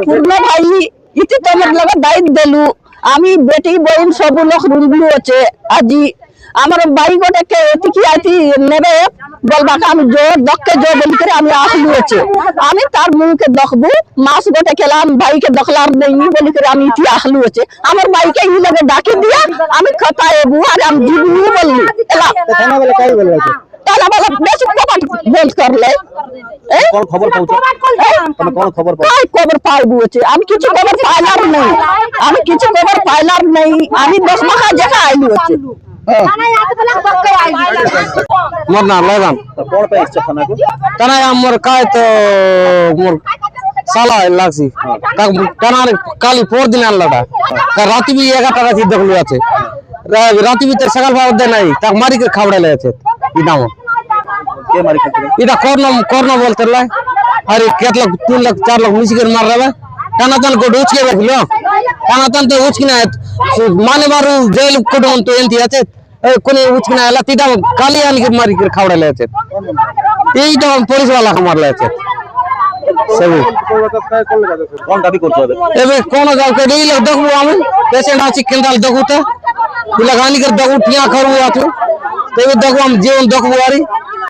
पूर्ण भाई इति तमर लगा दायित्व देलु आमी बेटी बहन सब लोग रुंगलु আছে আজি আমার ভাই গোটাকে এতিকি আইতি নেবে বলবা আমি জো দককে জো বলি করে আমি আসলু আছে আমি তার মুখে দেখবো মাস গোটা খেলাম ভাইকে দেখলাম নেই বলি করে আমি ইতি আসলু আছে আমার ভাইকে ই লগে ডাকি দিয়া আমি খতায়েবু আর আমি জিবু বললি এলা থানা বলে কাই বলছে তালা বলা বেশ কবাট বন্ধ করলে কোন খবর পাউছো তুমি কোন খবর পাও কাই খবর পাইবু আছে আমি কিছু খবর পাইলাম নাই আমি কিছু খবর পাইলাম নাই আমি 10 মাস জায়গা আইলু আছে थाना याद बला बक्के आई मरना लगन तो कोन पे इच्छा थाना को थाना हमर काय तो मोर साला लागसी थाना काली 4 दिन आलडा का राती भी 11 টাকা सी देखलु আছে राती भी तर सकाल भाव दे नाही ता मारी के खावडाले আছে इनाम के मारी के इदा कोर्नो बोलतला अरे केतला 3 लाख 4 लाख मिसी कर मार रहा थाना तन को डूच के रखलो थाना तन तो उचकिना माने मारू जेल कोडोन तो एंती আছে कोने उचकिना हला तीदा काली आन के मारी के खावडाले আছে এই তো পুলিশ वाला मारले আছে सब কোন দাবি করতে হবে এবে কোন গাঁও কে দেইলে দেখবো আমি পেশেন্ট আছে কেন্দাল দেখুতে ইলা গানি করে দেখু টিয়া করবো আছে তবে দেখবো আমি জীবন দেখবো আরি